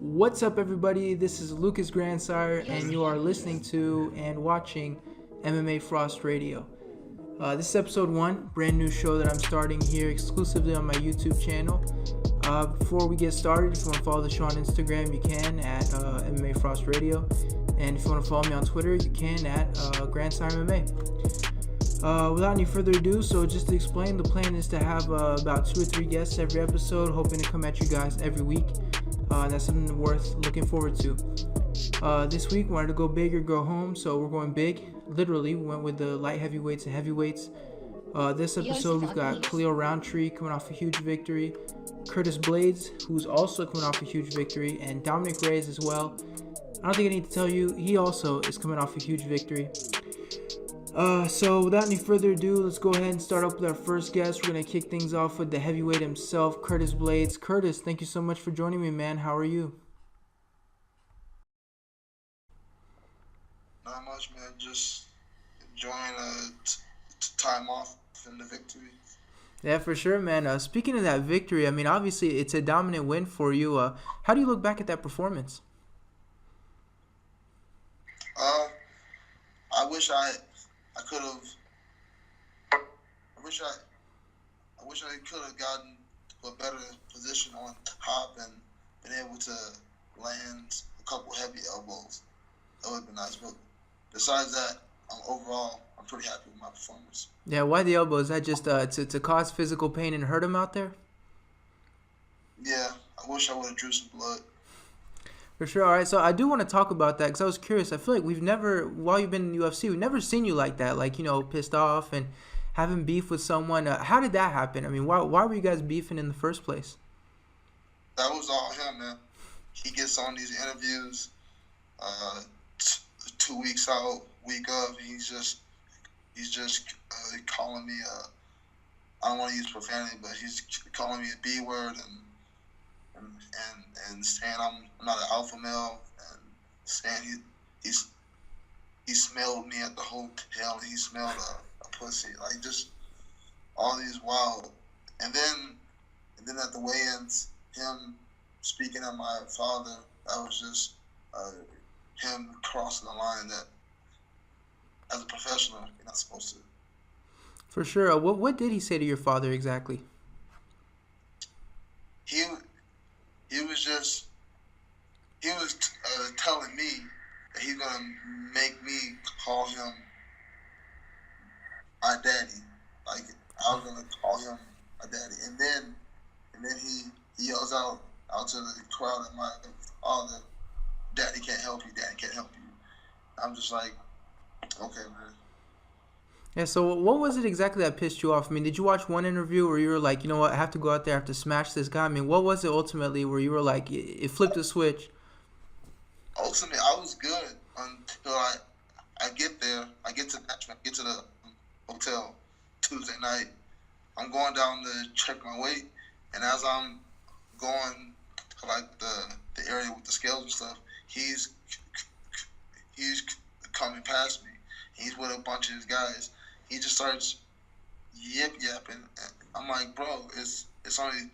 What's up, everybody? This is Lucas Grandsire, and you are listening to and watching MMA Frost Radio. This is episode 1, brand new show that I'm starting here exclusively on my YouTube channel. Before we get started, if you want to follow the show on Instagram, you can at MMA Frost Radio. And if you want to follow me on Twitter, you can at Grandsire MMA. Without any further ado, so just to explain, the plan is to have about 2 or 3 guests every episode, hoping to come at you guys every week. And that's something worth looking forward to. This week, we wanted to go big or go home, so we're going big. Literally, we went with the light heavyweights and heavyweights. This episode, we've got Khalil Rountree coming off a huge victory, Blaydes, who's also coming off a huge victory, and Dominick Reyes as well. I don't think I need to tell you, he also is coming off a huge victory. So without any further ado, let's go ahead and start up with our first guest. We're going to kick things off with the heavyweight himself, Blaydes. Curtis, thank you so much for joining me, man. How are you? Not much, man. Just enjoying time off from the victory. Yeah, for sure, man. Speaking of that victory, I mean, obviously it's a dominant win for you. How do you look back at that performance? I wish I could have. I wish I could have gotten to a better position on top and been able to land a couple heavy elbows. That would have been nice. But besides that, I'm pretty happy with my performance. Yeah, why the elbow? Is that just to cause physical pain and hurt him out there? Yeah, I wish I would have drew some blood. For sure. All right, so I do want to talk about that because I was curious. I feel like we've never, while you've been in the UFC, we've never seen you like that, like, pissed off and having beef with someone. How did that happen? I mean, why were you guys beefing in the first place? That was all him, man. He gets on these interviews 2 weeks out, week of, he's just calling me, I don't want to use profanity, but he's calling me a B word and saying I'm not an alpha male, and saying he smelled me at the hotel, and he smelled a pussy, like just all these wild. And then at the weigh-ins, him speaking of my father, that was just him crossing the line that as a professional you're not supposed to. For sure. What did he say to your father exactly? He was telling me that he's gonna make me call him my daddy. Like I was gonna call him my daddy, and then he yells out to the crowd at my father, "Daddy can't help you. Daddy can't help you." I'm just like, okay, man. Yeah, so what was it exactly that pissed you off? I mean, did you watch one interview where you were like, you know what, I have to go out there, I have to smash this guy? I mean, what was it ultimately where you were like, it flipped a switch? Ultimately, I was good until I get there. I get to the hotel Tuesday night. I'm going down to check my weight, and as I'm going to like the area with the scales and stuff, he's coming past me. He's with a bunch of his guys. He just starts yapping. I'm like, bro, it's only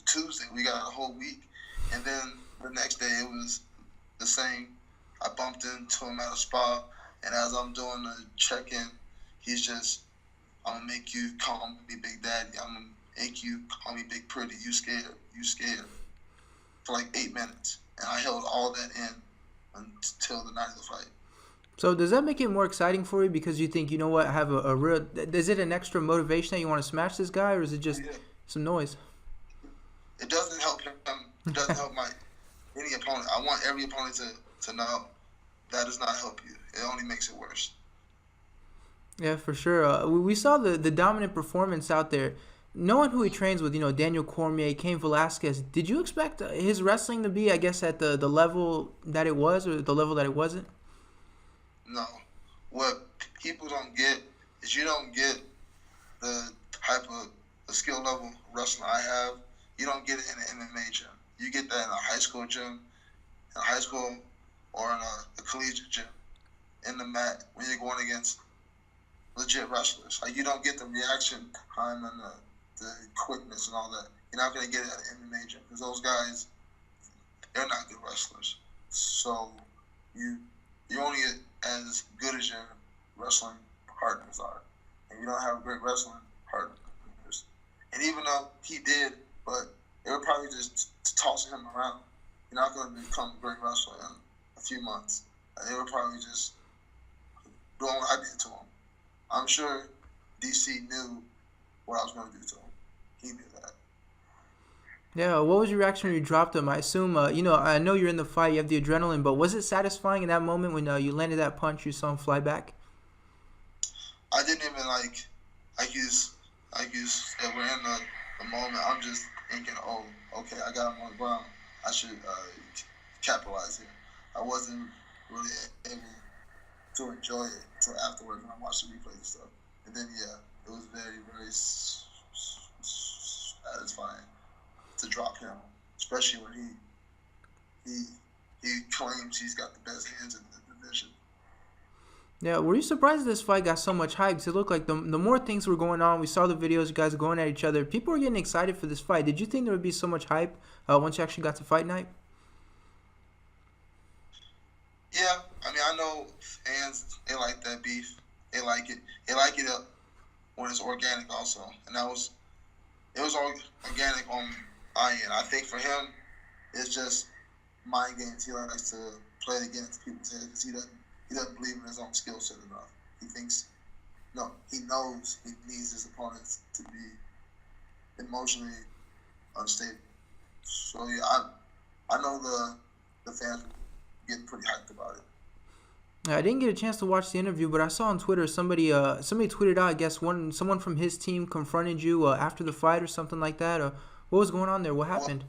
Tuesday. We got a whole week. And then the next day it was the same. I bumped into him at a spa, and as I'm doing the check-in, he's just, I'm gonna make you call me Big Daddy. I'm gonna make you call me Big Pretty. You scared. For like 8 minutes. And I held all that in until the night of the fight. So does that make it more exciting for you because you think, you know what, I have a real... Is it an extra motivation that you want to smash this guy, or is it just some noise? It doesn't help him. It doesn't help any opponent. I want every opponent to know that does not help you. It only makes it worse. Yeah, for sure. We saw the dominant performance out there. Knowing who he trains with, Daniel Cormier, Cain Velasquez, did you expect his wrestling to be, I guess, at the level that it was or the level that it wasn't? No. What people don't get is you don't get the type of the skill level wrestling I have. You don't get it in an MMA gym. You get that in a high school gym, or in a collegiate gym, in the mat when you're going against legit wrestlers. Like you don't get the reaction time and the quickness and all that. You're not going to get it at an MMA gym because those guys, they're not good wrestlers. So you're only as good as your wrestling partners are, and you don't have great wrestling partners. And even though he did, but they were probably just tossing him around. You're not going to become a great wrestler in a few months. And they were probably just doing what I did to him. I'm sure DC knew what I was going to do to him. He knew that. Yeah, what was your reaction when you dropped him? I assume, I know you're in the fight, you have the adrenaline, but was it satisfying in that moment when you landed that punch, you saw him fly back? I didn't even like you said, we're in the moment. I'm just thinking, oh, okay, I got him on the ground. I should capitalize here. I wasn't really able to enjoy it until afterwards when I watched the replay and stuff. And then, yeah, it was very, very satisfying to drop him, especially when he claims he's got the best hands in the division. Yeah, were you surprised this fight got so much hype? 'Cause it looked like the more things were going on, we saw the videos, you guys going at each other. People were getting excited for this fight. Did you think there would be so much hype once you actually got to fight night? Yeah, I mean, I know fans, they like that beef. They like it. They like it when it's organic also. And it was all organic on my end. I think for him, it's just mind games. He likes to play it against people's heads because he doesn't believe in his own skill set enough. He knows he needs his opponents to be emotionally unstable. So yeah, I know the fans getting pretty hyped about it. I didn't get a chance to watch the interview, but I saw on Twitter somebody tweeted out, I guess someone from his team confronted you after the fight or something like that. What was going on there? What happened?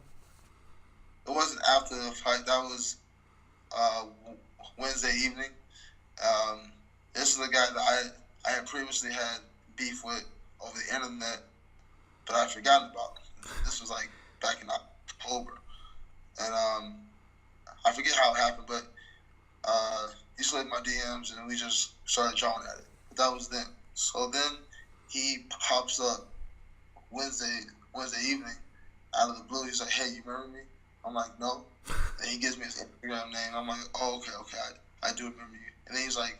It wasn't after the fight. That was Wednesday evening. This is a guy that I had previously had beef with over the internet, but I'd forgotten about. This was like back in October. And I forget how it happened, but he slid my DMs and we just started jawing at it. But that was then. So then he pops up Wednesday evening out of the blue. He's like, "Hey, you remember me?" I'm like, "No." And he gives me his Instagram name. I'm like, "Oh, okay, I do remember you." And then he's like,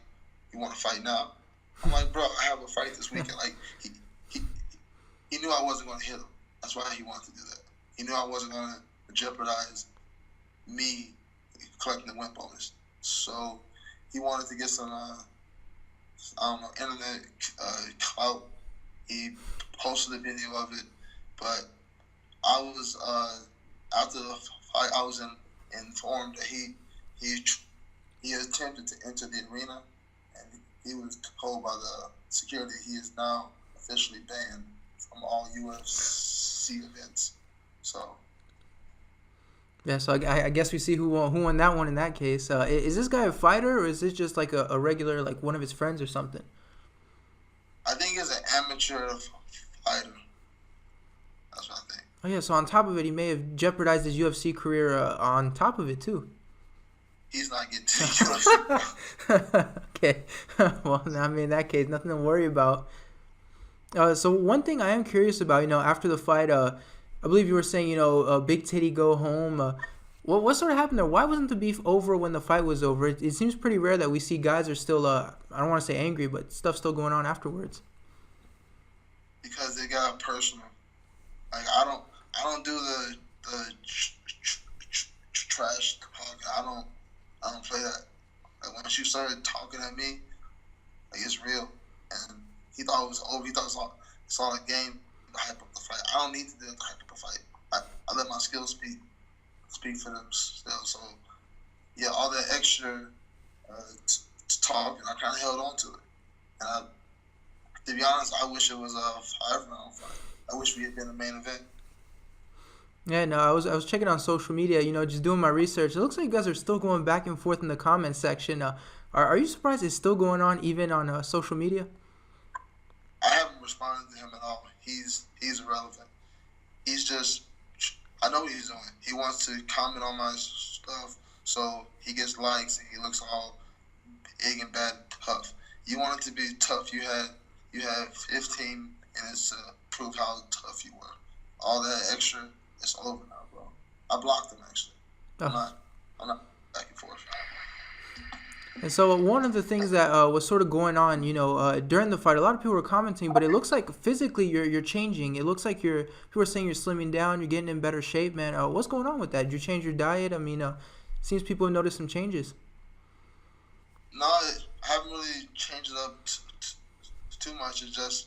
"You want to fight now?" I'm like, "Bro, I have a fight this weekend." Like he knew I wasn't going to hit him. That's why he wanted to do that. He knew I wasn't going to jeopardize me collecting the win bonus. So he wanted to get some, internet clout. He posted a video of it, but I was after the fight, I was informed that he attempted to enter the arena, and he was told by the security he is now officially banned from all UFC events. So. Yeah, so I guess we see who won that one in that case. Is this guy a fighter, or is this just like a regular, like one of his friends or something? I think he's an amateur fighter. That's what I think. Oh yeah, so on top of it, he may have jeopardized his UFC career on top of it too. He's not getting to the UFC. Okay, well, I mean, in that case, nothing to worry about. So one thing I am curious about, after the fight, I believe you were saying, Big Titty go home. What sort of happened there? Why wasn't the beef over when the fight was over? It seems pretty rare that we see guys are still, I don't want to say angry, but stuff still going on afterwards. Because they got personal. Like I don't do the trash talk. I don't play that. Like once you started talking at me, like it's real. And he thought it was over. He thought it's all a game to hype up the fight. I don't need to do it to hype up a fight. I let my skills speak for themselves. So yeah, all that extra talk, and I kind of held on to it. And to be honest, I wish it was a 5-round fight. I wish we had been the main event. Yeah, no, I was checking on social media, just doing my research. It looks like you guys are still going back and forth in the comment section. Are you surprised it's still going on even on social media? I haven't responded to him at all. He's irrelevant. He's just, I know what he's doing. He wants to comment on my stuff, so he gets likes and he looks all big and bad and tough. You want it to be tough. You have 15 minutes to prove how tough you were. All that extra, it's over now, bro. I blocked him, actually. I'm not back and forth. And so one of the things that was sort of going on, during the fight, a lot of people were commenting, but it looks like physically you're changing. It looks like people are saying you're slimming down, you're getting in better shape, man. What's going on with that? Did you change your diet? I mean, seems people have noticed some changes. No, I haven't really changed it up too much. It's just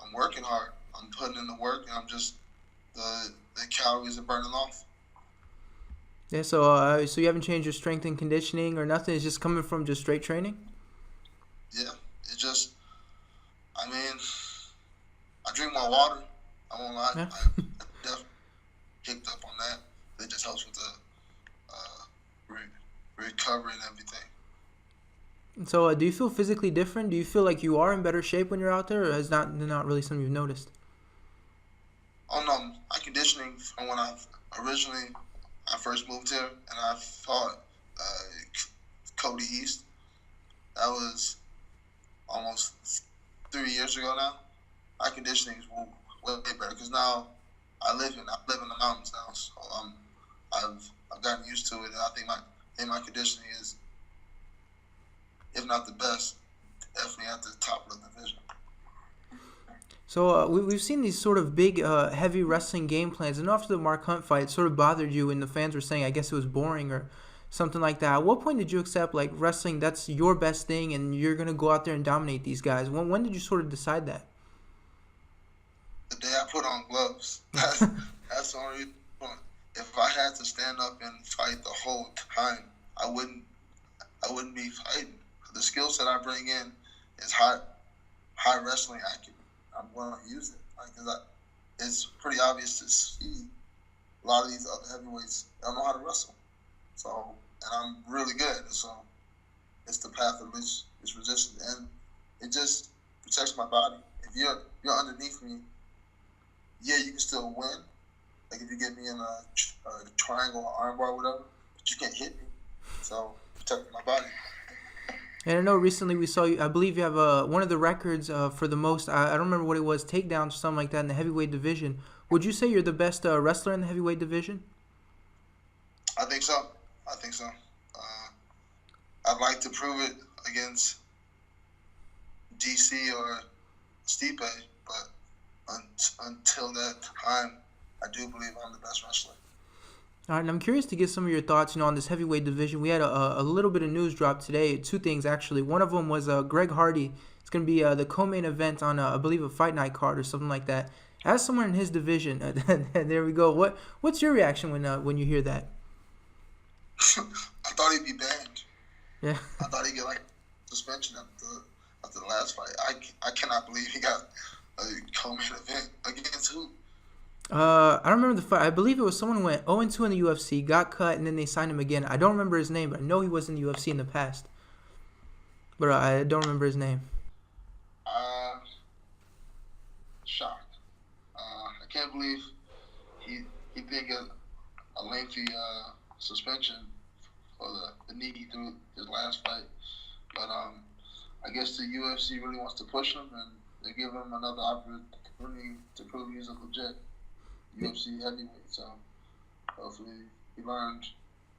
I'm working hard. I'm putting in the work, and I'm just the calories are burning off. Yeah, so you haven't changed your strength and conditioning or nothing? It's just coming from just straight training? Yeah, it's just, I mean, I drink more water. I won't lie. Yeah. I definitely picked up on that. It just helps with the recovery and everything. So do you feel physically different? Do you feel like you are in better shape when you're out there, or is not really something you've noticed? Oh no, my conditioning from when I first moved here and I fought Cody East. That was almost 3 years ago now. My conditioning is way better because now I live in the mountains now, so I've gotten used to it, and I think my conditioning is, if not the best, definitely at the top of the division. So we've seen these sort of big, heavy wrestling game plans, and after the Mark Hunt fight, it sort of bothered you, and the fans were saying, I guess it was boring or something like that. At what point did you accept, like, wrestling, that's your best thing, and you're going to go out there and dominate these guys? When did you sort of decide that? The day I put on gloves. That's the only reason. If I had to stand up and fight the whole time, I wouldn't be fighting. The skill set I bring in is high wrestling accurate. I'm going to use it. It's pretty obvious to see a lot of these other heavyweights don't know how to wrestle. So, and I'm really good. So, it's the path of least resistance, and it just protects my body. If you're underneath me, yeah, you can still win. Like if you get me in a triangle or armbar or whatever, but you can't hit me. So, protect my body. And I know recently we saw you, I believe you have one of the records for the most, I don't remember what it was, takedowns or something like that in the heavyweight division. Would you say you're the best wrestler in the heavyweight division? I think so. I'd like to prove it against DC or Stipe, but until that time, I do believe I'm the best wrestler. All right, and I'm curious to get some of your thoughts, on this heavyweight division. We had a little bit of news drop today, two things actually. One of them was Greg Hardy. It's going to be the co-main event on, I believe, a Fight Night card or something like that. As someone in his division, there we go. What's your reaction when you hear that? I thought he'd be banned. Yeah. I thought he'd get suspension after the last fight. I cannot believe he got a co-main event against who? I don't remember the fight. I believe it was someone who went 0-2 in the UFC, got cut, and then they signed him again. I don't remember his name, but I know he was in the UFC in the past. But I don't remember his name. Shocked. I can't believe he did get a lengthy suspension for the knee he threw his last fight. But I guess the UFC really wants to push him, and they give him another opportunity to prove he's a legit UFC heavyweight. So hopefully he learned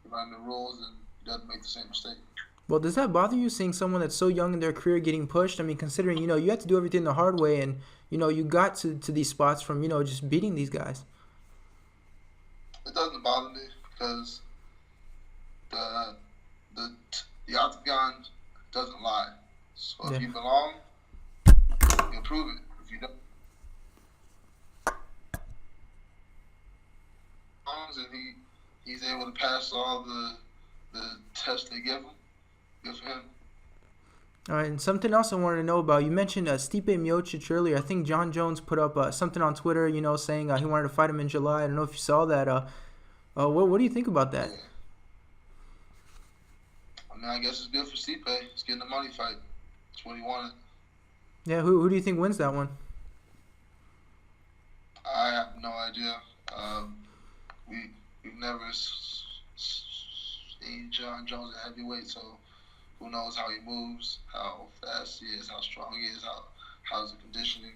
the rules and he doesn't make the same mistake. Well, does that bother you, seeing someone that's so young in their career getting pushed? I mean, considering, you had to do everything the hard way, and, you got to these spots from, just beating these guys. It doesn't bother me because the octagon doesn't lie. So if you belong, you'll prove it. If you don't, and he's able to pass all the tests they give him, good for him. All right, and something else I wanted to know about. You mentioned Stipe Miocic earlier. I think John Jones put up something on Twitter, saying he wanted to fight him in July. I don't know if you saw that. What do you think about that? Yeah. I mean, I guess it's good for Stipe. He's getting a money fight. That's what he wanted. Yeah, who do you think wins that one? I have no idea. We've never seen John Jones at heavyweight, so who knows how he moves, how fast he is, how strong he is, how's the conditioning.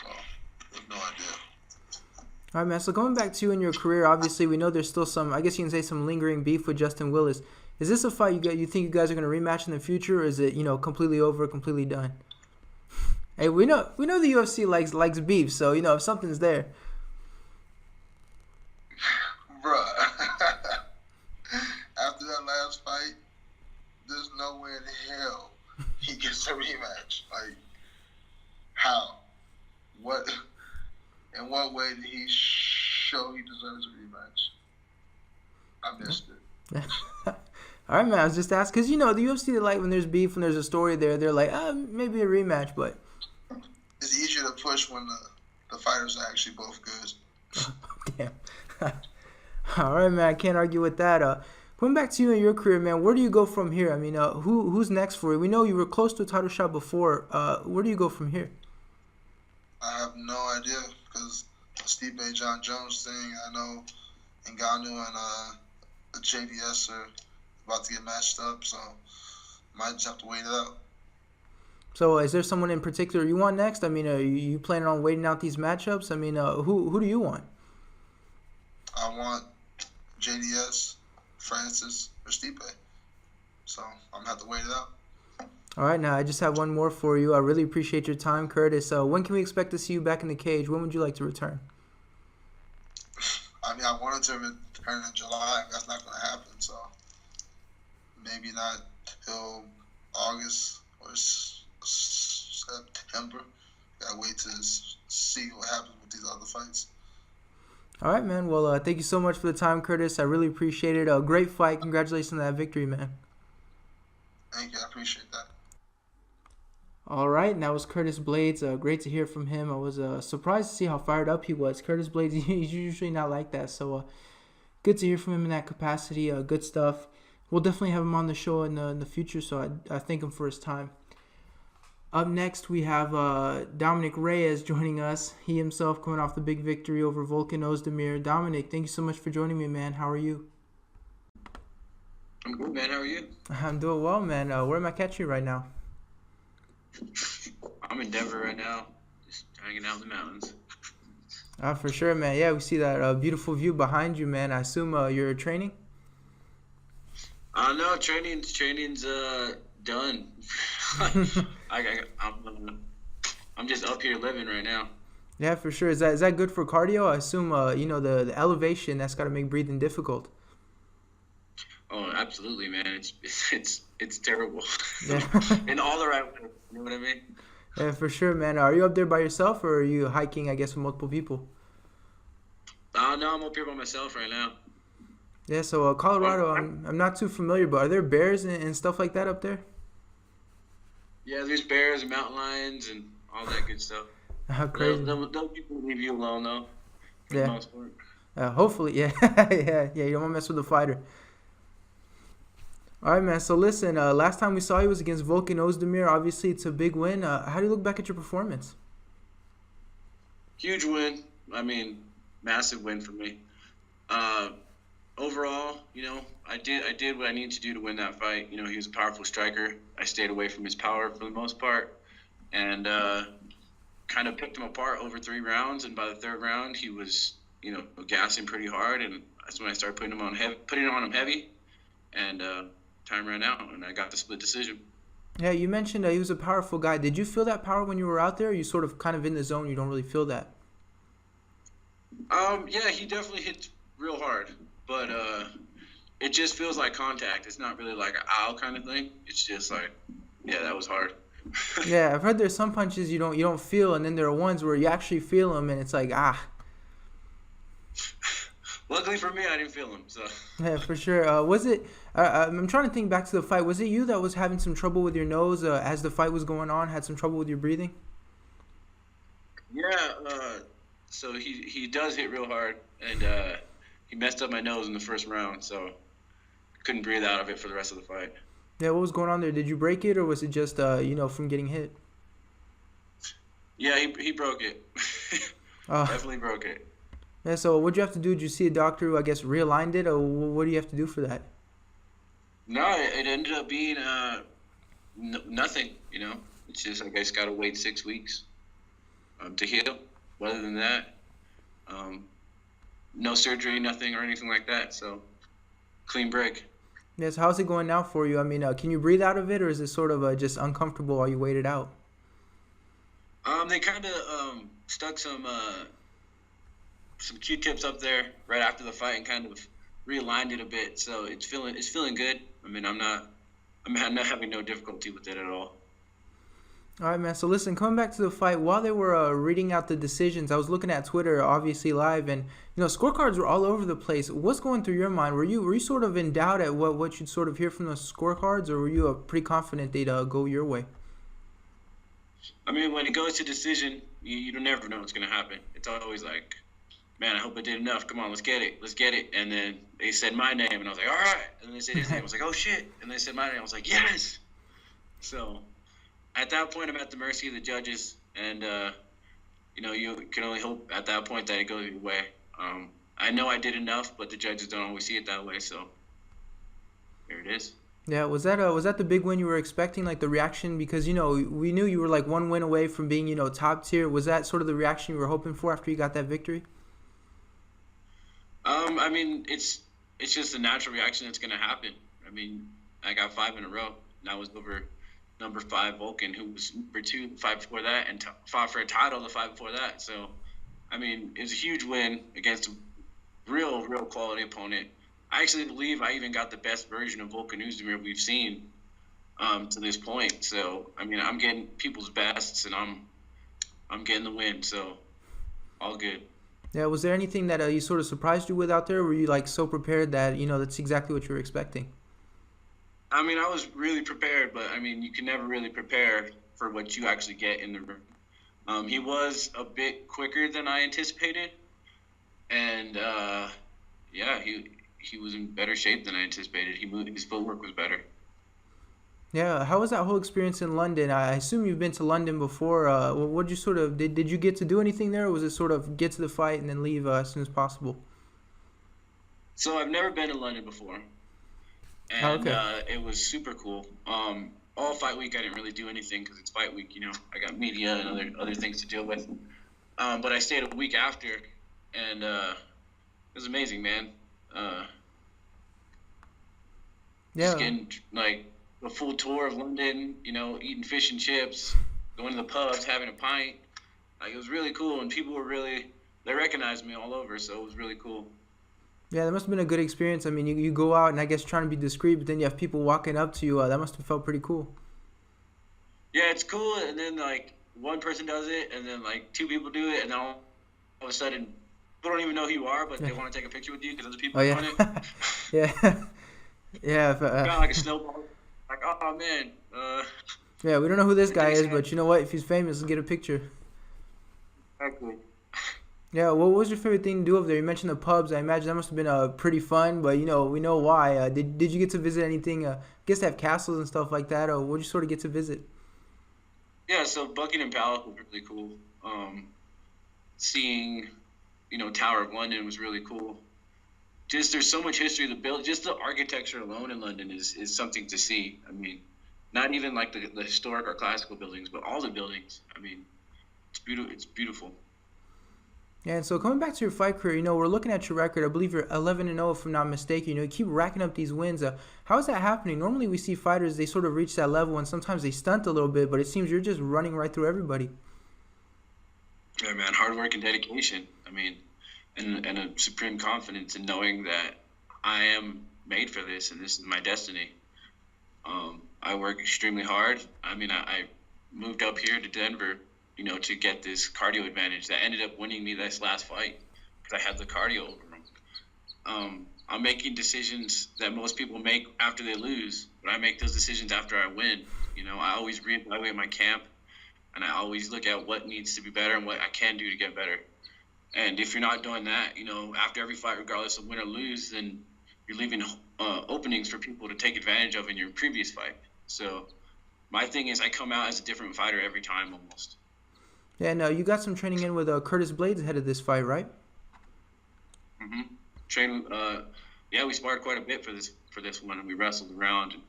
So, there's no idea. All right, man. So going back to you in your career, obviously we know there's still some, I guess you can say, some lingering beef with Justin Willis. Is this a fight you think you guys are going to rematch in the future, or is it completely over, completely done? Hey, we know the UFC likes beef, so if something's there. Bruh. After that last fight, there's no way in hell he gets a rematch. Like, how? What? In what way did he show he deserves a rematch? I missed it. All right, man. I was just asking because the UFC, they like when there's beef, when there's a story there. They're like, maybe a rematch, but it's easier to push when the fighters are actually both good. Damn. All right, man. I can't argue with that. Going back to you and your career, man, where do you go from here? I mean, who's next for you? We know you were close to a title shot before. Where do you go from here? I have no idea because the Stipe John Jones thing, I know Ngannou and the JDS are about to get matched up, so might just have to wait it out. So is there someone in particular you want next? I mean, are you planning on waiting out these matchups? I mean, who do you want? I want JDS, Francis, or Stipe. So I'm going to have to wait it out. All right, now I just have one more for you. I really appreciate your time, Curtis. When can we expect to see you back in the cage? When would you like to return? I mean, I wanted to return in July. That's not going to happen, so maybe not till August or September. Gotta wait to see what happens with these other fights. All right, man. Well, thank you so much for the time, Curtis. I really appreciate it. A great fight. Congratulations on that victory, man. Thank you. I appreciate that. All right, and that was Curtis Blaydes. Great to hear from him. I was surprised to see how fired up he was. Curtis Blaydes, he's usually not like that, so good to hear from him in that capacity. Good stuff. We'll definitely have him on the show in the future, so I thank him for his time. Up next, we have Dominick Reyes joining us. He himself coming off the big victory over Volkan Ozdemir. Dominick, thank you so much for joining me, man. How are you? I'm good, man. How are you? I'm doing well, man. Where am I catching you right now? I'm in Denver right now, just hanging out in the mountains. For sure, man. Yeah, we see that beautiful view behind you, man. I assume you're training? No, training's done. I'm just up here living right now. Yeah, for sure. Is that good for cardio? I assume the elevation, that's got to make breathing difficult. Oh, absolutely, man. It's terrible. Yeah. In all the right ways. You know what I mean? Yeah, for sure, man. Are you up there by yourself, or are you hiking, I guess, with multiple people? No, I'm up here by myself right now. Yeah, so Colorado, I'm not too familiar, but are there bears and stuff like that up there? Yeah, there's bears and mountain lions and all that good stuff. How crazy. They'll leave you alone, though. For Yeah. the most part. Hopefully, yeah. yeah. You don't want to mess with the fighter. All right, man. So listen, last time we saw you was against Volkan Ozdemir. Obviously, it's a big win. How do you look back at your performance? Huge win. I mean, massive win for me. Overall, I did what I needed to do to win that fight. He was a powerful striker. I stayed away from his power for the most part, and kind of picked him apart over 3 rounds. And by the 3rd round, he was, gassing pretty hard, and that's when I started putting it on him heavy, and time ran out, and I got the split decision. Yeah, you mentioned he was a powerful guy. Did you feel that power when you were out there? Or you sort of kind of in the zone, you don't really feel that? Yeah, he definitely hit real hard, but it just feels like contact. It's not really like an ow kind of thing. It's just like, yeah, that was hard. Yeah, I've heard there's some punches you don't feel, and then there are ones where you actually feel them, and it's like, Luckily for me, I didn't feel him. So. Yeah, for sure. Was it? I'm trying to think back to the fight. Was it you that was having some trouble with your nose as the fight was going on? Had some trouble with your breathing? Yeah. So he does hit real hard, and he messed up my nose in the 1st round, so couldn't breathe out of it for the rest of the fight. Yeah, what was going on there? Did you break it, or was it just from getting hit? Yeah, he broke it. Definitely broke it. Yeah, so what'd you have to do? Did you see a doctor who, I guess, realigned it, or what do you have to do for that? No, it ended up being nothing, It's just, I guess, got to wait 6 weeks to heal. Other than that, no surgery, nothing or anything like that. So clean break. Yes. How's it going now for you? I mean, can you breathe out of it, or is it sort of just uncomfortable while you wait it out? They kind of stuck some Q-tips up there right after the fight and kind of realigned it a bit. So it's feeling good. I mean, I'm not having no difficulty with it at all. All right, man. So listen, coming back to the fight, while they were reading out the decisions, I was looking at Twitter, obviously live, and scorecards were all over the place. What's going through your mind? Were you sort of in doubt at what you'd sort of hear from the scorecards, or were you pretty confident they'd go your way? I mean, when it goes to decision, you don't never know what's gonna happen. It's always like, man, I hope I did enough. Come on, let's get it. And then they said my name, and I was like, all right. And then they said his name, I was like, oh shit. And they said my name, I was like, yes. So at that point, I'm at the mercy of the judges, and you can only hope at that point that it goes your way. I know I did enough, but the judges don't always see it that way. So here it is. Yeah, was that the big win you were expecting, like the reaction? Because we knew you were like one win away from being top tier. Was that sort of the reaction you were hoping for after you got that victory? I mean, it's just a natural reaction that's gonna happen. I mean, I got 5 in a row, and I was over number 5 Vulcan, who was number 2 the fight before that, and fought for a title the fight before that. So, I mean, it was a huge win against a real quality opponent. I actually believe I even got the best version of Volkan Oezdemir we've seen to this point. So, I mean, I'm getting people's bests, and I'm getting the win. So, all good. Yeah, was there anything that you sort of surprised you with out there? Were you like so prepared that that's exactly what you were expecting? I mean, I was really prepared, but I mean, you can never really prepare for what you actually get in the room. He was a bit quicker than I anticipated, and he was in better shape than I anticipated. His footwork was better. Yeah, how was that whole experience in London? I assume you've been to London before. What did you sort of did you get to do anything there, or was it sort of get to the fight and then leave as soon as possible? So I've never been to London before, and it was super cool. All fight week I didn't really do anything because it's fight week. I got media and other things to deal with. But I stayed a week after, and it was amazing, man. Just getting like a full tour of London, eating fish and chips, going to the pubs, having a pint. Like, it was really cool, and people were they recognized me all over, so it was really cool. Yeah, that must have been a good experience. I mean, you go out and I guess trying to be discreet, but then you have people walking up to you. That must have felt pretty cool. Yeah, it's cool, and then, like, one person does it, and then, like, 2 people do it, and then all of a sudden, people don't even know who you are, but they want to take a picture with you because other people are doing it. Yeah. Yeah. Kind of like a snowball. Like, oh, man. Yeah, we don't know who this guy is, but you know what? If he's famous, let's get a picture. Exactly. Yeah, what was your favorite thing to do over there? You mentioned the pubs. I imagine that must have been pretty fun, but we know why. Did you get to visit anything? I guess they have castles and stuff like that, or what did you sort of get to visit? Yeah, so Buckingham Palace was really cool. Seeing, Tower of London was really cool. Just there's so much history of the build. Just the architecture alone in London is something to see. I mean, not even like the historic or classical buildings, but all the buildings. I mean, it's beautiful. It's beautiful. Yeah, and so coming back to your fight career, we're looking at your record. I believe you're 11-0, if I'm not mistaken. You keep racking up these wins. How is that happening? Normally we see fighters, they sort of reach that level, and sometimes they stunt a little bit, but it seems you're just running right through everybody. Yeah, man, hard work and dedication. I mean, and a supreme confidence in knowing that I am made for this, and this is my destiny. I work extremely hard. I mean, I moved up here to Denver, to get this cardio advantage that ended up winning me this last fight because I had the cardio over them. I'm making decisions that most people make after they lose, but I make those decisions after I win. I always reevaluate my camp, and I always look at what needs to be better and what I can do to get better. And if you're not doing that, after every fight, regardless of win or lose, then you're leaving openings for people to take advantage of in your previous fight. So my thing is I come out as a different fighter every time almost. Yeah, and you got some training in with Curtis Blaydes ahead of this fight, right? Mm-hmm. We sparred quite a bit for this one, and we wrestled around. And,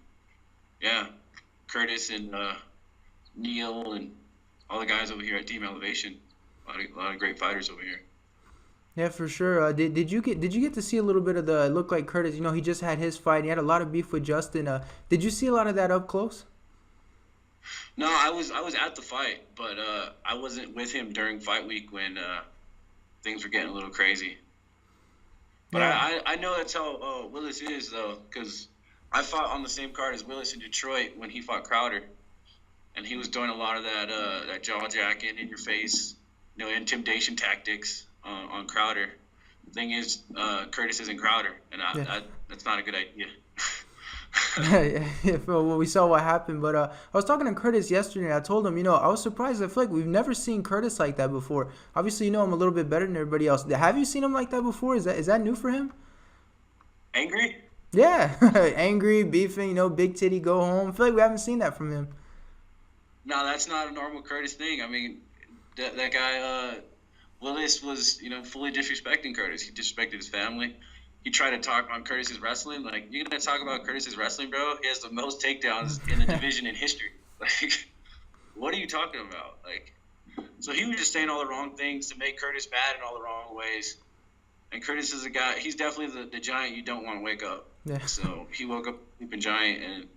yeah, Curtis and Neil and all the guys over here at Team Elevation. A lot of great fighters over here. Yeah, for sure. Did you get to see a little bit of the? It looked like Curtis. He just had his fight. He had a lot of beef with Justin. Did you see a lot of that up close? No, I was at the fight, but I wasn't with him during fight week when things were getting a little crazy. But Yeah. I know that's how Willis is though, because I fought on the same card as Willis in Detroit when he fought Crowder, and he was doing a lot of that jaw jacking in your face, intimidation tactics on Crowder. The thing is, Curtis isn't Crowder, and that's not a good idea. Yeah, well, we saw what happened. But I was talking to Curtis yesterday, and I told him, I was surprised. I feel like we've never seen Curtis like that before. Obviously, I'm a little bit better than everybody else. Have you seen him like that before? Is that new for him? Angry? Yeah, angry, beefing, big titty, go home. I feel like we haven't seen that from him. No, that's not a normal Curtis thing. I mean, that guy Willis was fully disrespecting Curtis. He disrespected his family. He tried to talk on Curtis's wrestling. Like, you're gonna talk about Curtis's wrestling, bro? He has the most takedowns in the division in history. Like, what are you talking about? Like, so he was just saying all the wrong things to make Curtis bad in all the wrong ways. And Curtis is a guy. He's definitely the giant you don't want to wake up. Yeah. So he woke up a sleeping giant, and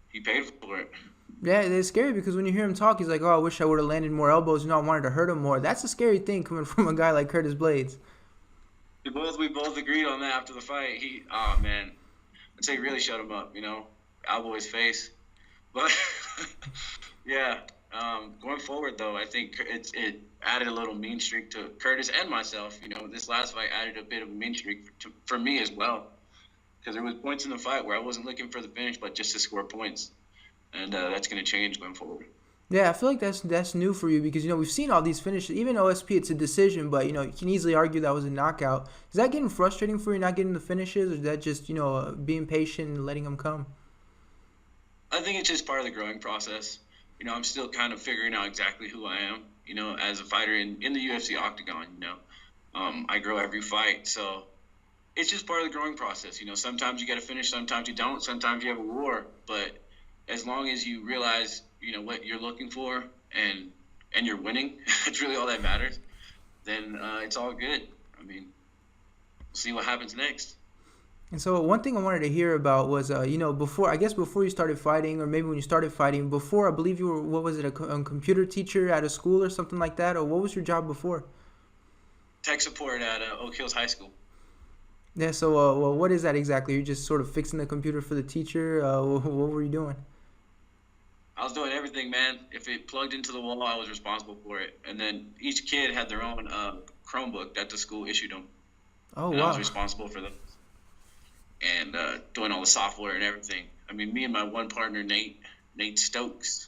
he paid for it. Yeah, it's scary because when you hear him talk, he's like, "Oh, I wish I would have landed more elbows. I wanted to hurt him more." That's a scary thing coming from a guy like Curtis Blaydes. We both agreed on that after the fight. Man, I'd say he really shut him up. Elbow his face. But yeah, going forward though, I think it added a little mean streak to Curtis and myself. This last fight added a bit of a mean streak for me as well, because there was points in the fight where I wasn't looking for the finish, but just to score points, and that's going to change going forward. Yeah, I feel like that's new for you because we've seen all these finishes. Even OSP, it's a decision, but you can easily argue that was a knockout. Is that getting frustrating for you, not getting the finishes, or is that just being patient and letting them come? I think it's just part of the growing process. I'm still kind of figuring out exactly who I am. As a fighter in the UFC octagon. I grow every fight, so it's just part of the growing process. Sometimes you get a finish, sometimes you don't, sometimes you have a war, but as long as you realize what you're looking for and you're winning, it's really all that matters, then it's all good. I mean, we'll see what happens next. And so one thing I wanted to hear about was, before you started fighting, or maybe when you started fighting, before, I believe you were, what was it, a computer teacher at a school or something like that, or what was your job before? Tech support at Oak Hills High School. Yeah, so well, what is that exactly? You're just sort of fixing the computer for the teacher? What were you doing? I was doing everything, man. If it plugged into the wall, I was responsible for it. And then each kid had their own Chromebook that the school issued them. Oh, and wow. I was responsible for them. And doing all the software and everything. I mean, me and my one partner, Nate Stokes,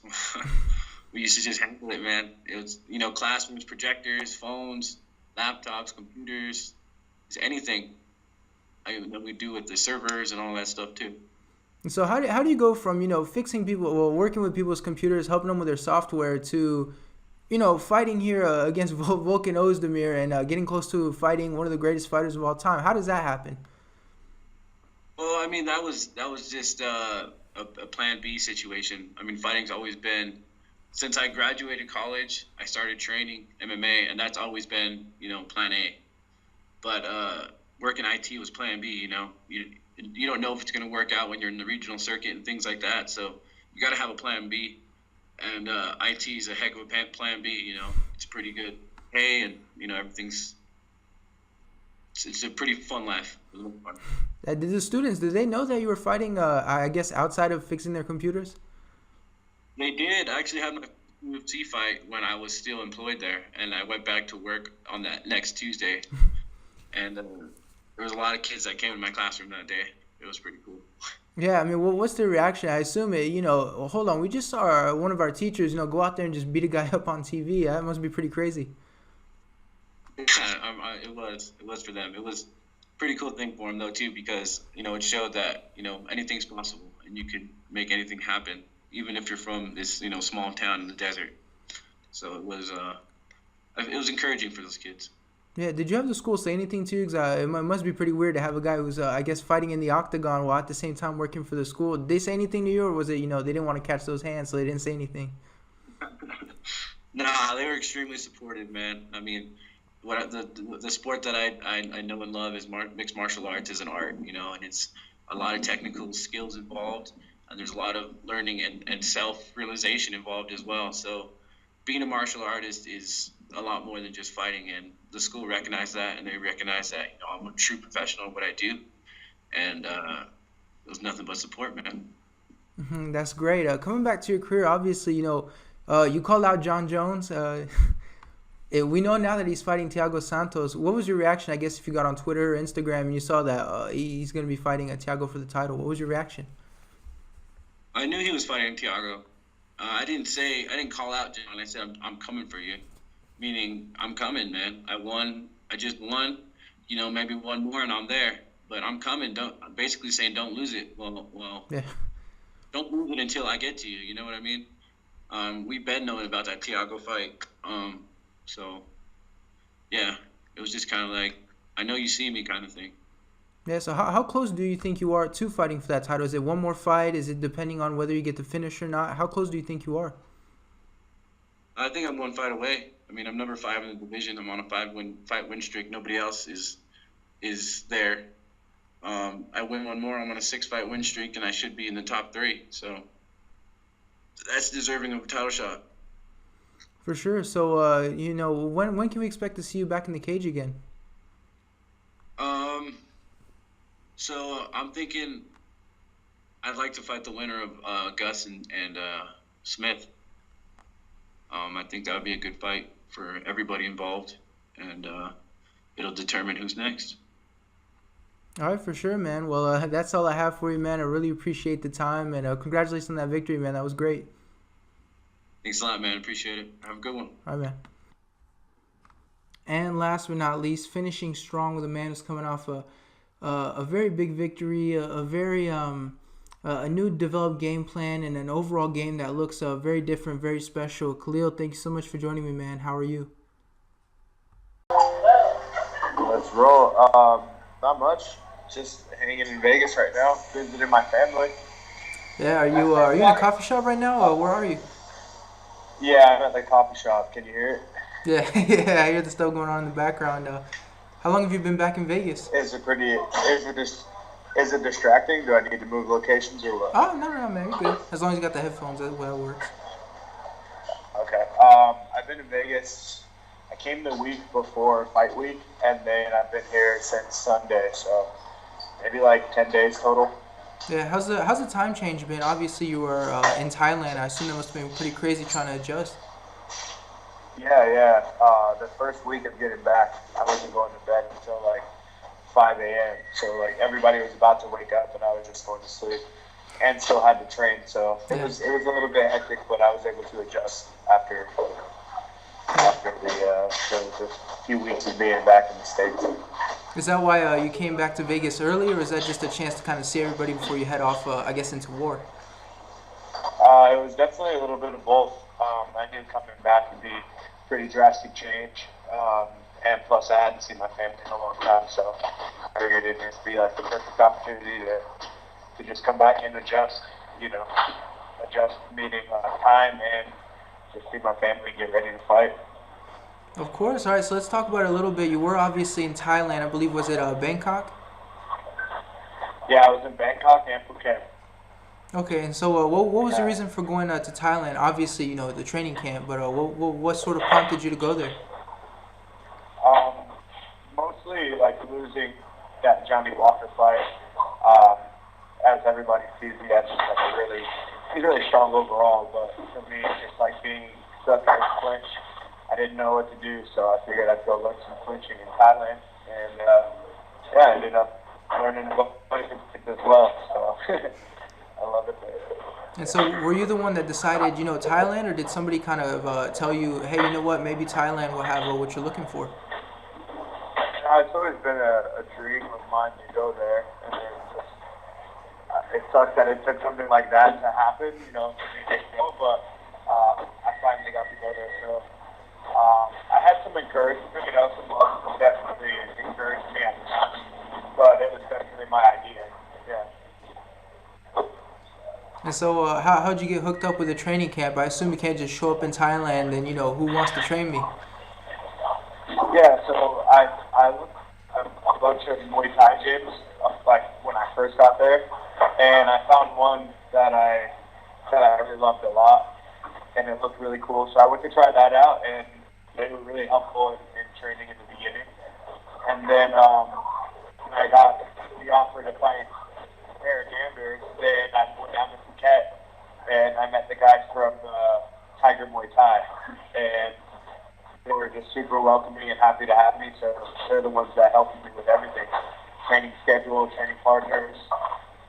we used to just handle it, man. It was, classrooms, projectors, phones, laptops, computers, just anything. We do with the servers and all that stuff, too. And so how do you go from, fixing people, working with people's computers, helping them with their software to, fighting here against Volkan Ozdemir and getting close to fighting one of the greatest fighters of all time? How does that happen? Well, I mean, that was just a plan B situation. I mean, fighting's always been, since I graduated college, I started training MMA, and that's always been, plan A. But working IT was plan B, You don't know if it's going to work out when you're in the regional circuit and things like that. So you got to have a plan B. And IT is a heck of a plan B, It's pretty good pay and, everything's – it's a pretty fun life. Did the students, did they know that you were fighting, I guess, outside of fixing their computers? They did. I actually had my UFC fight when I was still employed there, and I went back to work on that next Tuesday. And there was a lot of kids that came in my classroom that day. It was pretty cool. Yeah, I mean, what's their reaction? I assume hold on, we just saw one of our teachers, go out there and just beat a guy up on TV. That must be pretty crazy. It was for them. It was a pretty cool thing for them, though, too, because, it showed that, anything's possible and you can make anything happen, even if you're from this, small town in the desert. So it was encouraging for those kids. Yeah, did you have the school say anything to you? Because it must be pretty weird to have a guy who's, I guess, fighting in the octagon while at the same time working for the school. Did they say anything to you, or was it, they didn't want to catch those hands, so they didn't say anything? Nah, they were extremely supportive, man. I mean, the sport that I know and love is mixed martial arts is an art, and it's a lot of technical skills involved, and there's a lot of learning and self-realization involved as well. So being a martial artist is a lot more than just fighting, and the school recognized that, and they recognize that I'm a true professional in what I do, and it was nothing but support, man. That's great. Coming back to your career, obviously, you called out John Jones. We know now that he's fighting Thiago Santos. What was your reaction, I guess, if you got on Twitter or Instagram and you saw that he's going to be fighting Thiago for the title? What was your reaction? I knew he was fighting Thiago. I didn't call out John. I said, I'm coming for you, meaning I'm coming, man. I just won, maybe one more and I'm there. But I'm coming. Basically saying don't lose it. Well, yeah. Don't lose it until I get to you. You know what I mean? We've been knowing about that Thiago fight. So, yeah, it was just kind of like, I know you see me kind of thing. Yeah, so how close do you think you are to fighting for that title? Is it one more fight? Is it depending on whether you get the finish or not? How close do you think you are? I think I'm one fight away. I mean, I'm number 5 in the division. I'm on a 5 win streak. Nobody else is there. I win one more. I'm on a 6-fight win streak, and I should be in the top 3. So that's deserving of a title shot. For sure. So, when can we expect to see you back in the cage again? So I'm thinking I'd like to fight the winner of Gus and Smith. I think that would be a good fight for everybody involved, and it'll determine who's next. All right, for sure, man. Well, that's all I have for you, man. I really appreciate the time, and congratulations on that victory, man. That was great. Thanks a lot, man. Appreciate it. Have a good one. All right, man. And last but not least, finishing strong with a man who's coming off a very big victory, a new developed game plan, and an overall game that looks very different, very special. Khalil, thank you so much for joining me, man. How are you? Let's roll. Not much. Just hanging in Vegas right now, visiting my family. Yeah, are you in a coffee shop right now, or where are you? Yeah, I'm at the coffee shop. Can you hear it? Yeah, yeah, I hear the stuff going on in the background. How long have you been back in Vegas? Is it distracting? Do I need to move locations or what? Oh, no, man, you're good. As long as you got the headphones, that's how it works. Okay. I've been in Vegas. I came the week before fight week, and then I've been here since Sunday, so maybe like 10 days total. Yeah, how's the time change been? Obviously, you were in Thailand. I assume that must have been pretty crazy trying to adjust. Yeah. The first week of getting back, I wasn't going to bed until like 5 a.m. So like everybody was about to wake up, and I was just going to sleep, and still had to train. So it was a little bit hectic, but I was able to adjust after the few weeks of being back in the States. Is that why you came back to Vegas early, or is that just a chance to kind of see everybody before you head off, I guess, into war? It was definitely a little bit of both. I knew coming back would be a pretty drastic change, and plus I hadn't seen my family in a long time, so I figured it'd just be like the perfect opportunity to just come back and adjust, meaning time and just see my family get ready to fight. Of course. All right, so let's talk about it a little bit. You were obviously in Thailand. I believe, was it Bangkok? Yeah, I was in Bangkok and Phuket. Okay, and so what was the reason for going to Thailand? Obviously, the training camp, but what sort of prompted you to go there? Mostly like losing that Johnny Walker fight. As everybody sees, he's really strong overall, but for me, it's like being stuck in a clinch. I didn't know what to do, so I figured I'd go learn some clinching in Thailand, and I ended up learning about it as well, so I love it there. And so were you the one that decided, Thailand, or did somebody kind of tell you, hey, you know what, maybe Thailand will have what you're looking for? It's always been a dream of mine to go there, and then it sucks that it took something like that to happen, for me to go, but I finally got to go there, so I had some encouragement, some love definitely encouraged me at the time, but it was definitely my idea, yeah. And so how'd you get hooked up with the training camp? I assume you can't just show up in Thailand and, who wants to train me? Yeah, so to Muay Thai gyms, like when I first got there, and I found one that I really loved a lot, and it looked really cool. So I went to try that out, and they were really helpful in training in the beginning. And then when I got the offer to fight Eric Anders, then I went down to Phuket, and I met the guys from Tiger Muay Thai, and they were just super welcoming and happy to have me. So they're the ones that helped me with everything: training schedule, training partners,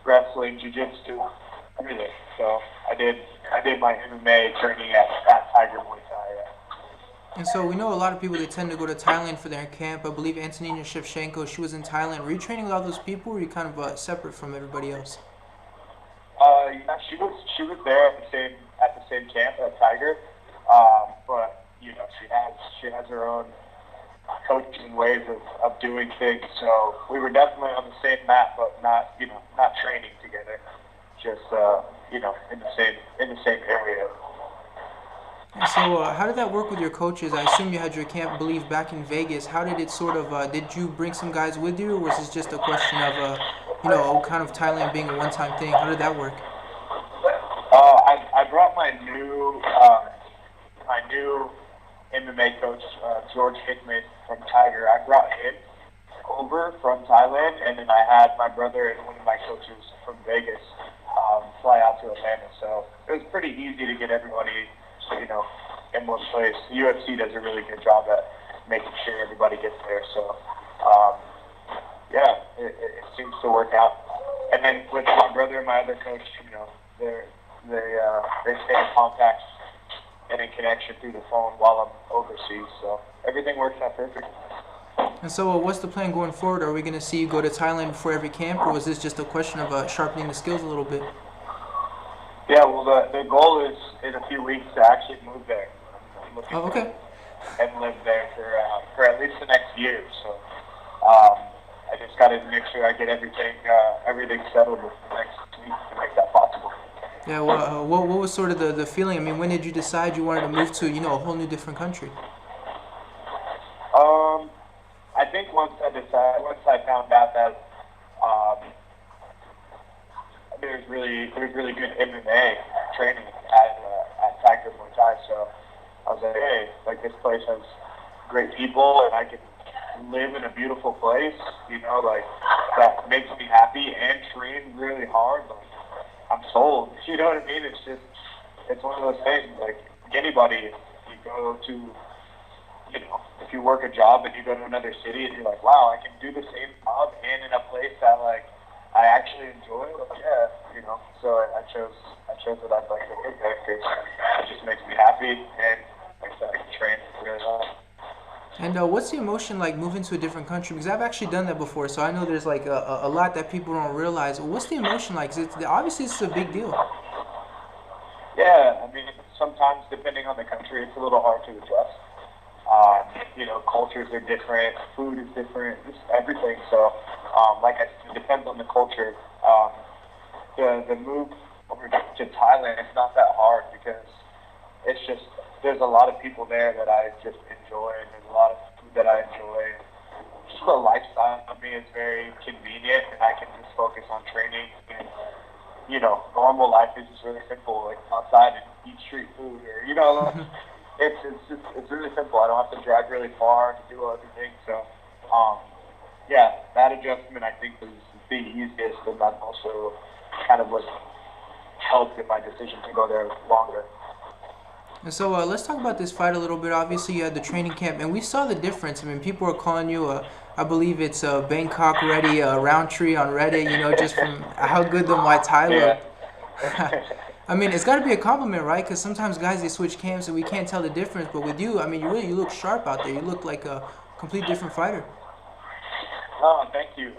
wrestling, jiu-jitsu, everything. So I did my MMA training at Tiger Muay Thai. Yeah. And so we know a lot of people, they tend to go to Thailand for their camp. I believe Antonina Shevchenko, she was in Thailand. Were you training with all those people, or were you kind of separate from everybody else? Yeah, she was there at the same camp at Tiger, but you know she has her own coaching ways of doing things. So we were definitely on the same mat, but not training together. Just in the same area. And so how did that work with your coaches? I assume you had your camp, I believe, back in Vegas. How did it sort of, did you bring some guys with you, or was this just a question of, kind of Thailand being a one-time thing? How did that work? I brought my new MMA coach, George Hickman from Tiger. I brought him over from Thailand, and then I had my brother and one of my coaches from Vegas fly out to Atlanta. So it was pretty easy to get everybody, in one place. The UFC does a really good job at making sure everybody gets there. So, it seems to work out. And then with my brother and my other coach, they stay in contact and in connection through the phone while I'm overseas. So everything works out perfectly. And so what's the plan going forward? Are we going to see you go to Thailand before every camp, or was this just a question of sharpening the skills a little bit? Yeah, well, the goal is in a few weeks to actually move there. Oh, okay. And live there for at least the next year. So I just got to make sure I get everything settled with the next week to make that possible. Yeah, well, what was sort of the feeling? I mean, when did you decide you wanted to move to, a whole new different country? I think once I found out that there's really good MMA training at Tiger Muay Thai, so I was like, hey, this place has great people, and I can live in a beautiful place, that makes me happy and train really hard. I'm sold. You know what I mean? It's one of those things. Anybody, if you go to, if you work a job and you go to another city and you're like, wow, I can do the same job and in a place that I actually enjoy. So I chose that I'd like to live there because it just makes me happy, and like I said, I can train really well. And what's the emotion like moving to a different country? Because I've actually done that before, so I know there's a lot that people don't realize. What's the emotion like? 'Cause obviously it's a big deal. Yeah, I mean, sometimes depending on the country, it's a little hard to adjust. Cultures are different, food is different, just everything. So, it depends on the culture. The move over to Thailand, it's not that hard because it's just, there's a lot of people there that I just enjoy, and there's a lot of food that I enjoy. Just the lifestyle of me is very convenient, and I can just focus on training. And, normal life is just really simple, outside and eat street food, or, it's really simple. I don't have to drive really far to do everything. So, that adjustment I think was the easiest, and that also kind of what helped in my decision to go there longer. And so let's talk about this fight a little bit. Obviously, you had the training camp, and we saw the difference. I mean, people are calling you, I believe it's Bangkok ready, Rountree on Reddit, just from how good the Muay Thai looked. I mean, it's got to be a compliment, right? Because sometimes guys, they switch camps and we can't tell the difference. But with you, I mean, you look sharp out there. You look like a complete different fighter. Oh, thank you.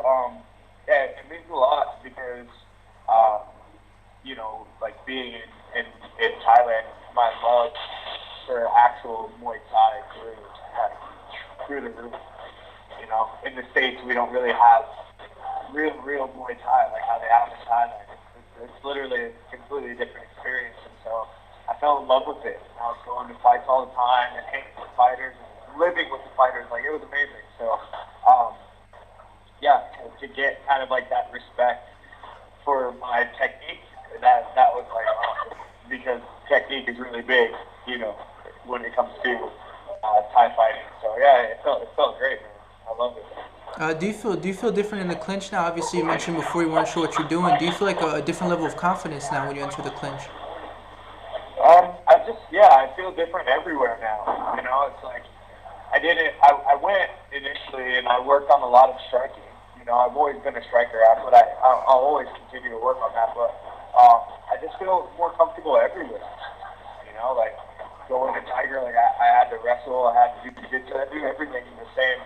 It means a lot because, being in Thailand, my love for actual Muay Thai grew through the roof. In the States, we don't really have real Muay Thai like how they have in Thailand. It's literally a completely different experience, and so I fell in love with it. I was going to fights all the time and hanging with fighters and living with the fighters. It was amazing. So, to get kind of like that respect for my technique, that was like awesome, because technique is really big, when it comes to Thai fighting. So yeah, it felt great, man. I love it. Do you feel different in the clinch now? Obviously, you mentioned before you weren't sure what you're doing. Do you feel like a different level of confidence now when you enter the clinch? I feel different everywhere now. It's like I went initially and I worked on a lot of striking. I've always been a striker, but I'll always continue to work on that. But I just feel more comfortable everywhere. Like going to Tiger, like I had to wrestle, I had to do jiu-jitsu, I do everything the same.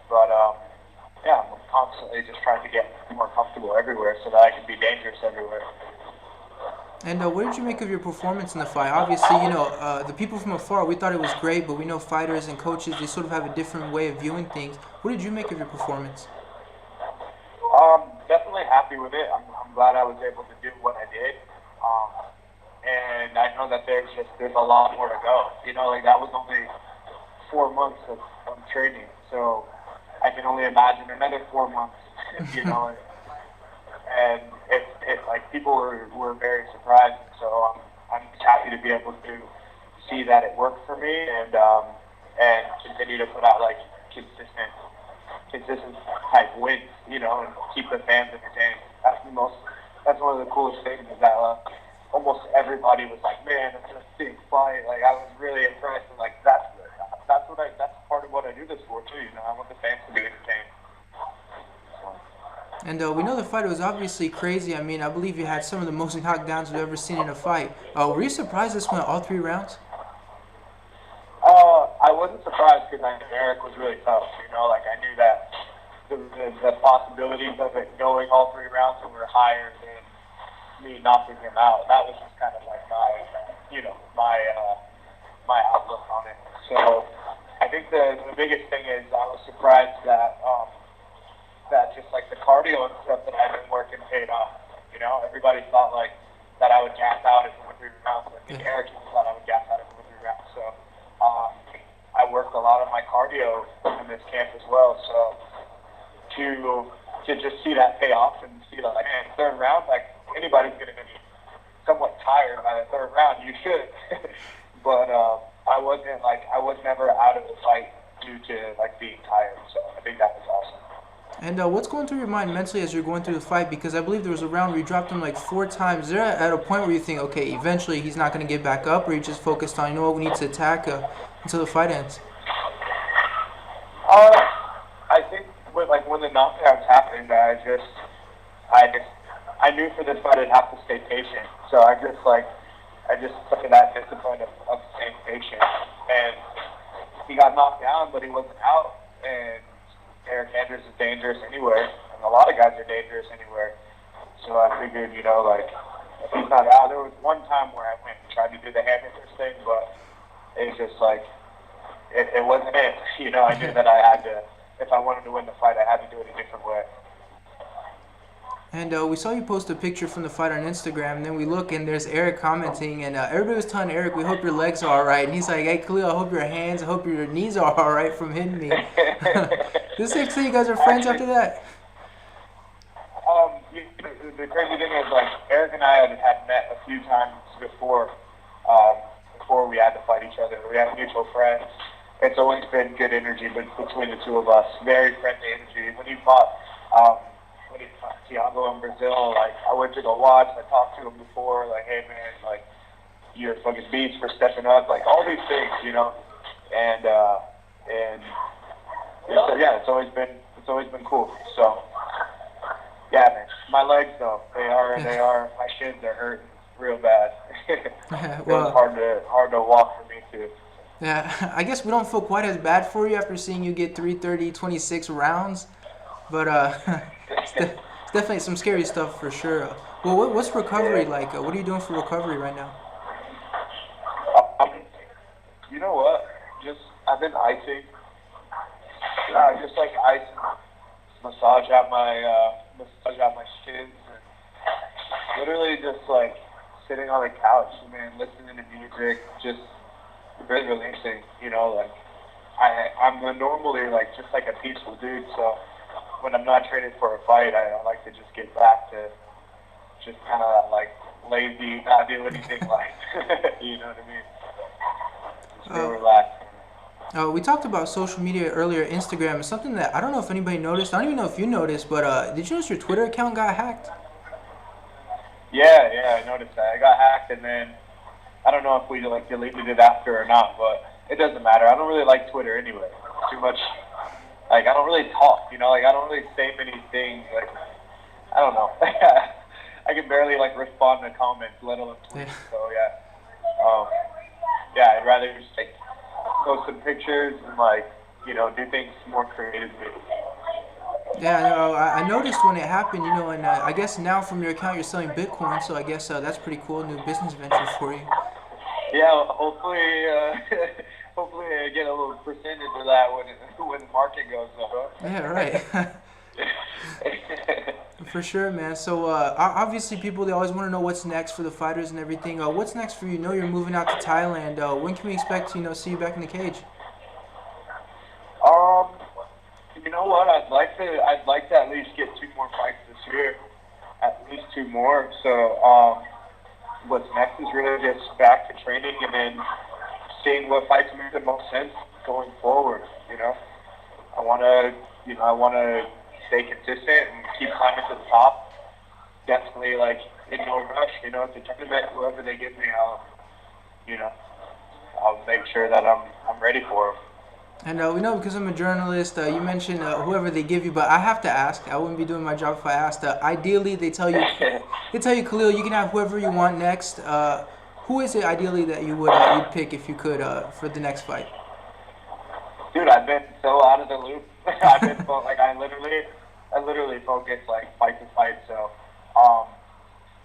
But I'm constantly just trying to get more comfortable everywhere so that I can be dangerous everywhere. And what did you make of your performance in the fight? Obviously, the people from afar, we thought it was great, but we know fighters and coaches, they sort of have a different way of viewing things. What did you make of your performance? Definitely happy with it. I'm glad I was able to do what I did. And I know that there's a lot more to go. Like that was only 4 months of training. So I can only imagine another 4 months, and it like people were very surprised. So I'm just happy to be able to see that it worked for me and continue to put out like consistent type wins, and keep the fans entertained. That's one of the coolest things is that almost everybody was like, man, that's a big fight. Like I was really impressed, and like that's part of what I do this for too. I want the fans to be entertained. And we know the fight was obviously crazy. I mean, I believe you had some of the most knockdowns we've ever seen in a fight. Were you surprised this went all 3 rounds? I wasn't surprised because I knew Eric was really tough. Like I knew that the possibilities of it going all 3 rounds were higher than me knocking him out. That was just kind of like my outlook on it. So I think the biggest thing is I was surprised that just like the cardio and stuff that I've been working paid off. Everybody thought like that I would gas out at 3 rounds. I think Eric even thought I would gas out at 3 rounds. So I worked a lot of my cardio in this camp as well. So to just see that pay off and see that like, man, 3rd round, like anybody's gonna be somewhat tired by the 3rd round. You should, but I was never out of the fight due to like being tired. So I think that was awesome. And what's going through your mind mentally as you're going through the fight? Because I believe there was a round where you dropped him like 4 times. Is there at a point where you think, okay, eventually he's not going to get back up, or you just focused on, we need to attack until the fight ends? I think when the knockdowns happened, I knew for this fight I'd have to stay patient. So I just took that discipline of staying patient. And he got knocked down, but he wasn't out. And Eric Andrews is dangerous anywhere, and a lot of guys are dangerous anywhere. So I figured, if he's not out, there was one time where I went and tried to do the hammer fist thing, but it's just like, it wasn't it. I knew that I had to, if I wanted to win the fight, I had to do it a different way. And we saw you post a picture from the fight on Instagram, and then we look, and there's Eric commenting, and everybody was telling Eric, we hope your legs are all right. And he's like, hey, Khalil, I hope your hands, I hope your knees are all right from hitting me. Is it safe to say you guys are friends after that? The crazy thing is, like, Eric and I had met a few times before we had to fight each other. We have mutual friends. It's always been good energy between the two of us, very friendly energy. When he fought Thiago in Brazil, like, I went to go watch, I talked to him before, like, hey man, like, you're fucking beast for stepping up, like, all these things, and so, yeah, it's always been cool. So yeah, man, my legs though, they are my shins are hurting real bad. Well, it's hard to walk for me too. Yeah, I guess we don't feel quite as bad for you after seeing you get 26 rounds, but it's definitely some scary stuff for sure. Well, what's recovery like? What are you doing for recovery right now? You know what? I've been icing. Just like ice, massage out my shins, and literally just like sitting on the couch, man, listening to music, just really releasing. Like I'm normally like just like a peaceful dude, so when I'm not training for a fight, I like to just get back to just kind of like lazy, not do anything like, you know what I mean? Just real relaxed. We talked about social media earlier. Instagram is something that I don't know if anybody noticed. I don't even know if you noticed, but did you notice your Twitter account got hacked? Yeah, I noticed that. I got hacked, and then I don't know if we like deleted it after or not, but it doesn't matter. I don't really like Twitter anyway. It's too much. Like, I don't really talk, you know. Like, I don't really say many things. Like, I don't know. I can barely like respond to comments, let alone tweet. Yeah. So yeah, I'd rather just like post some pictures and like, you know, do things more creatively. Yeah, no, I noticed when it happened, you know, and I guess now from your account you're selling Bitcoin, so I guess that's pretty cool, new business venture for you. Yeah, hopefully I get a little percentage of that when the market goes up. Yeah, right. For sure, man. So obviously people, they always want to know what's next for the fighters and everything. What's next for you? You know you're moving out to Thailand. When can we expect to, you know, see you back in the cage? You know what? I'd like to at least get 2 more fights this year. At least 2 more. So what's next is really just back to training and then seeing what fights make the most sense going forward. You know, I want to stay consistent and keep climbing to the top. Definitely, like, in no rush. You know, at the tournament, whoever they give me, I'll make sure that I'm ready for them. And we know, because I'm a journalist, you mentioned whoever they give you, but I have to ask. I wouldn't be doing my job if I asked. Ideally, they tell you, Khalil, you can have whoever you want next. Who is it ideally that you would you'd pick if you could for the next fight? Dude, I've been so out of the loop. I've been like I literally focus like fight to fight. So,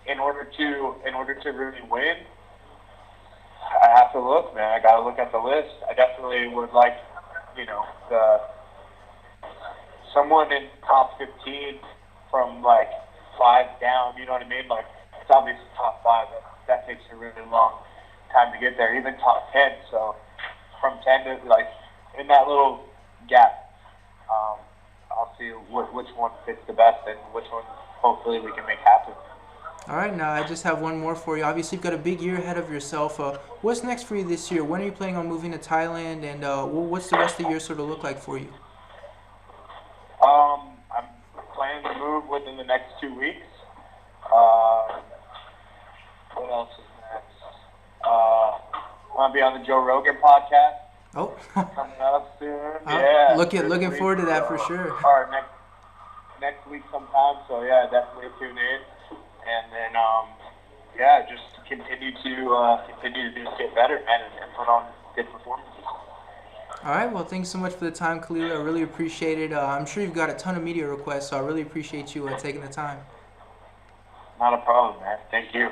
in order to really win, I have to look, man. I gotta look at the list. I definitely would like, you know, someone in top 15 from like 5 down. You know what I mean? Like, it's obviously top 5. That takes a really long time to get there. Even top 10. So from 10 to like in that little gap, I'll see which one fits the best and which one hopefully we can make happen. All right, now I just have one more for you. Obviously, you've got a big year ahead of yourself. What's next for you this year? When are you planning on moving to Thailand, and what's the rest of the year sort of look like for you? I'm planning to move within the next 2 weeks. What else is next? I want to be on the Joe Rogan podcast. Oh, coming up soon. Yeah, looking forward to that for sure. Or next week sometime. So yeah, definitely tune in. And then, just continue to just get better, man, and put on good performances. All right, well, thanks so much for the time, Khalil. I really appreciate it. I'm sure you've got a ton of media requests, so I really appreciate you taking the time. Not a problem, man. Thank you.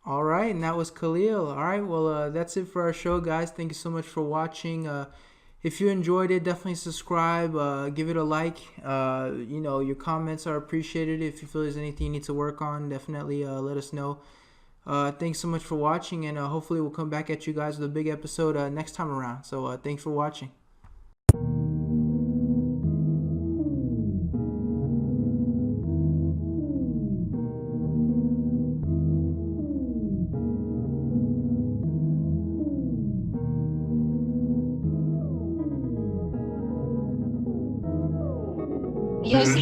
All right, and that was Khalil. All right, well, that's it for our show, guys. Thank you so much for watching. If you enjoyed it, definitely subscribe, give it a like. Your comments are appreciated. If you feel there's anything you need to work on, definitely let us know. Thanks so much for watching, and hopefully we'll come back at you guys with a big episode next time around. So thanks for watching. Yes,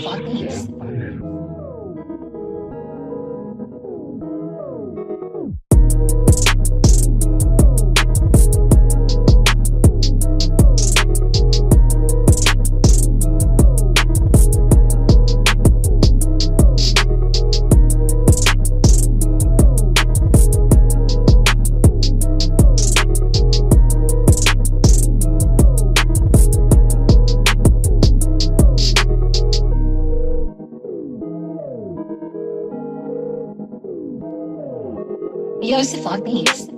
Joseph on Beats.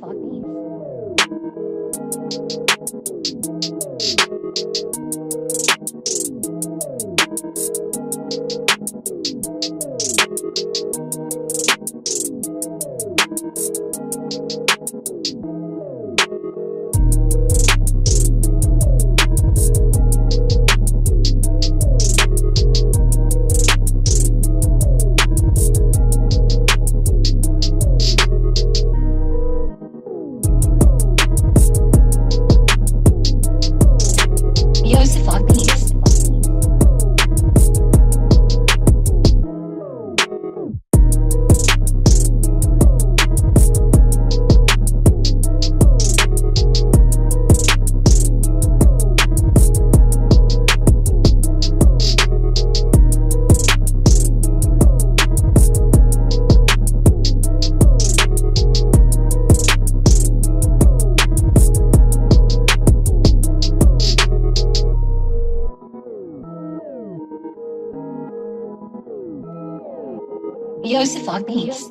on Beats.